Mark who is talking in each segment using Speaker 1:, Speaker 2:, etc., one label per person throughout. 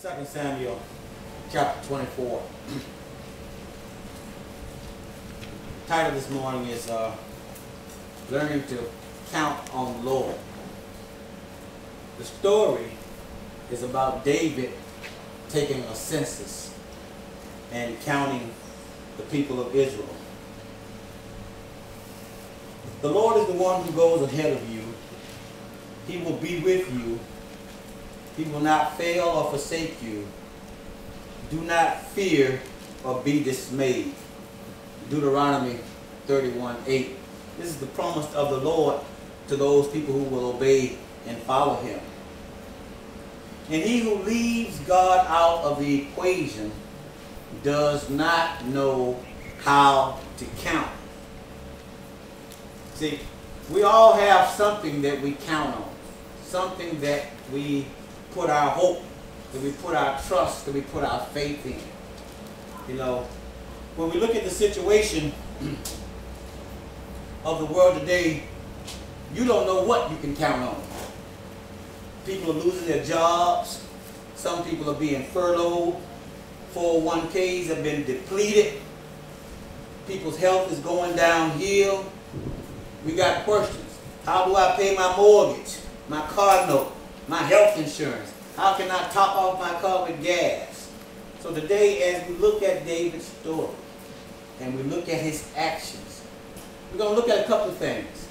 Speaker 1: 2 Samuel chapter 24. The title this morning is Learning to Count on the Lord. The story is about David taking a census and counting the people of Israel. The Lord is the one who goes ahead of you. He will be with you. He will not fail or forsake you. Do not fear or be dismayed. Deuteronomy 31:8. This is the promise of the Lord to those people who will obey and follow Him. And he who leaves God out of the equation does not know how to count. See, we all have something that we count on. Something that we put our hope, that we put our trust, that we put our faith in. You know, when we look at the situation of the world today, you don't know what you can count on. People are losing their jobs. Some people are being furloughed. 401ks have been depleted. People's health is going downhill. We got questions. How do I pay my mortgage, my car note, my health insurance? How can I top off my car with gas? So today, as we look at David's story and we look at his actions, we're going to look at a couple of things.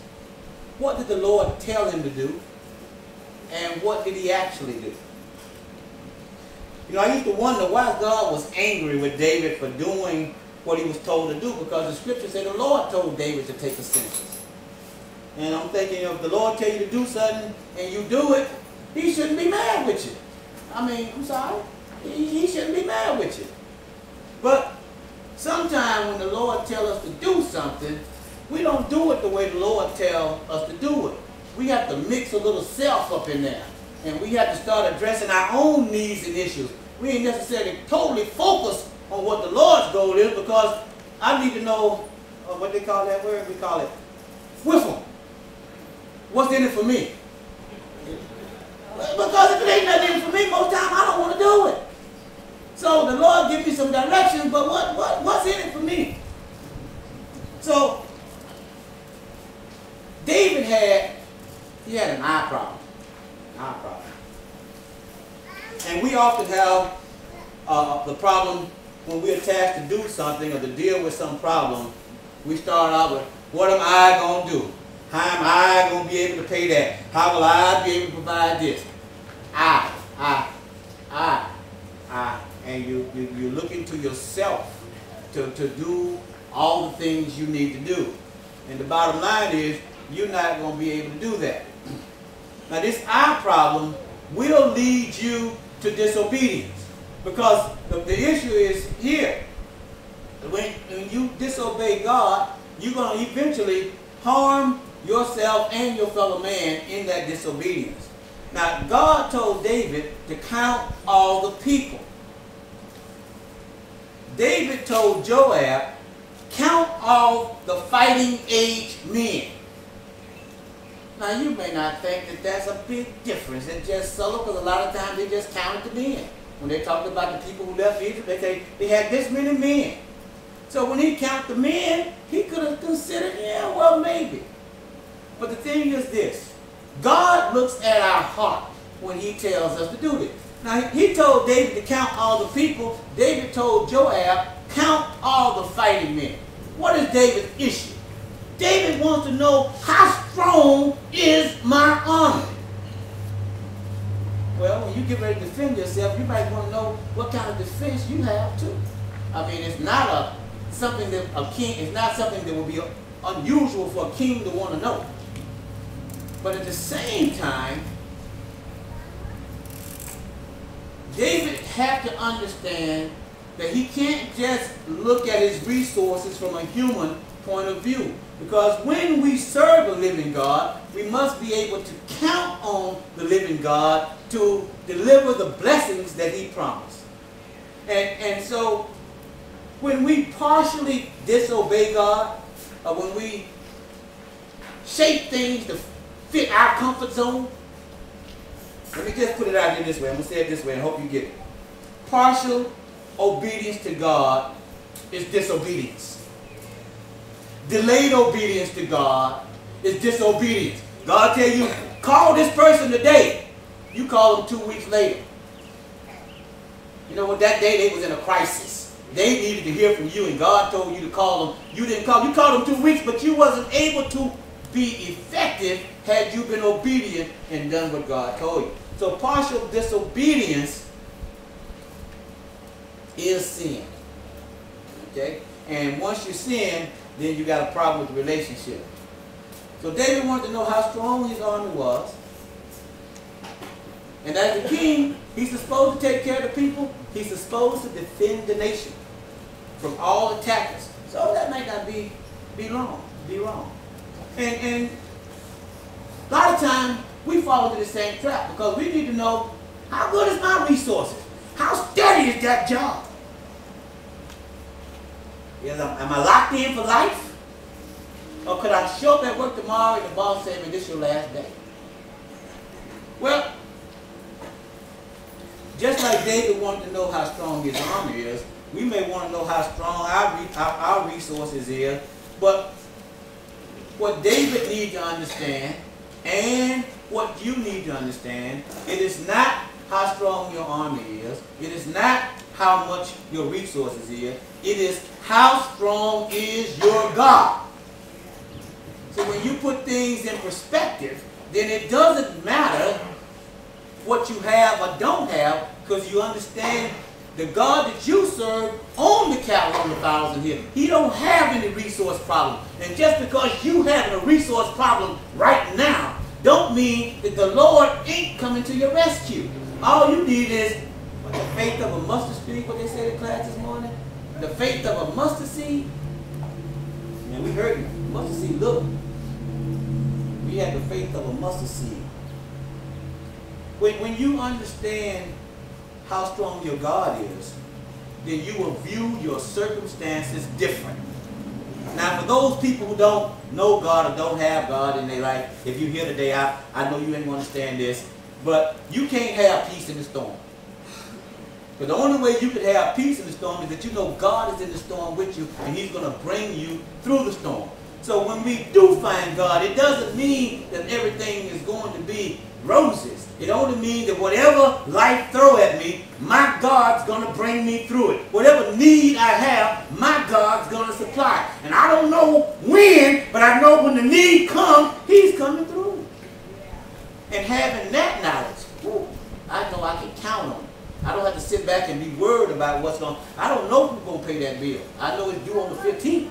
Speaker 1: What did the Lord tell him to do? And what did he actually do? You know, I used to wonder why God was angry with David for doing what he was told to do, because the scripture said the Lord told David to take a census. And I'm thinking, if the Lord tell you to do something and you do it, He shouldn't be mad with you. I mean, I'm sorry. He shouldn't be mad with you. But sometimes when the Lord tells us to do something, we don't do it the way the Lord tells us to do it. We have to mix a little self up in there. And we have to start addressing our own needs and issues. We ain't necessarily totally focused on what the Lord's goal is, because I need to know what they call that word. We call it whiffle. What's in it for me? Because if it ain't nothing in it for me, most times I don't want to do it. So the Lord gives me some directions, but what's in it for me? So David had an eye problem. And we often have the problem when we're tasked to do something or to deal with some problem. We start out with, what am I going to do? How am I going to be able to pay that? How will I be able to provide this? And you look into yourself to do all the things you need to do. And the bottom line is, you're not going to be able to do that. Now this eye problem will lead you to disobedience, because the issue is here. When you disobey God, you're going to eventually harm yourself and your fellow man in that disobedience. Now God told David to count all the people. David told Joab, count all the fighting age men. Now you may not think that that's a big difference in just solo, because a lot of times they just counted the men. When they talked about the people who left Egypt, they say they had this many men. So when he counted the men, he could have considered, yeah, well, maybe. But the thing is this: God looks at our heart when He tells us to do this. Now He told David to count all the people. David told Joab, count all the fighting men. What is David's issue? David wants to know, how strong is my army? Well, when you get ready to defend yourself, you might want to know what kind of defense you have too. I mean, it's not something that a king. It's not something that would be unusual for a king to want to know. But at the same time, David had to understand that he can't just look at his resources from a human point of view. Because when we serve the living God, we must be able to count on the living God to deliver the blessings that He promised. And so when we partially disobey God, or when we shape things to fit our comfort zone, Let me just put it out here this way. I'm going to say it this way and hope you get it. partial obedience to God is disobedience. Delayed obedience to God is disobedience. God tell you, call this person today. You call them 2 weeks later. You know what? That day they was in a crisis. They needed to hear from you, and God told you to call them. You didn't call. You called them 2 weeks, but you wasn't able to be effective had you been obedient and done what God told you. So partial disobedience is sin. Okay? And once you sin, then you got a problem with the relationship. So David wanted to know how strong his army was. And as the king, he's supposed to take care of the people. He's supposed to defend the nation from all attackers. So that might not be wrong. And a lot of times we fall into the same trap because we need to know, how good is my resources? How steady is that job? Am I locked in for life? Or could I show up at work tomorrow and the boss say, this is your last day? Well, just like David wanted to know how strong his army is, we may want to know how strong our resources is. But what David needs to understand, and what you need to understand, it is not how strong your army is. It is not how much your resources is. It is how strong is your God. So when you put things in perspective, then it doesn't matter what you have or don't have, because you understand the God that you serve owns the cattle on the thousand hills. He don't have any resource problem. And just because you have a resource problem right now, don't mean that the Lord ain't coming to your rescue. All you need is the faith of a mustard seed, what they said in class this morning. The faith of a mustard seed. And we heard it. Mustard seed, look. We had the faith of a mustard seed. When you understand how strong your God is, then you will view your circumstances different. Now, for those people who don't know God or don't have God in their life, if you're here today, I know you ain't going to understand this, but you can't have peace in the storm. But the only way you can have peace in the storm is that you know God is in the storm with you, and He's going to bring you through the storm. So when we do find God, it doesn't mean that everything is going to be roses. It only means that whatever life throw at me, my God's going to bring me through it. Whatever need I have, my God's going to supply. And I don't know when, but I know when the need comes, He's coming through. And having that knowledge, I know I can count on it. I don't have to sit back and be worried about what's going on. I don't know who's going to pay that bill. I know it's due on the 15th.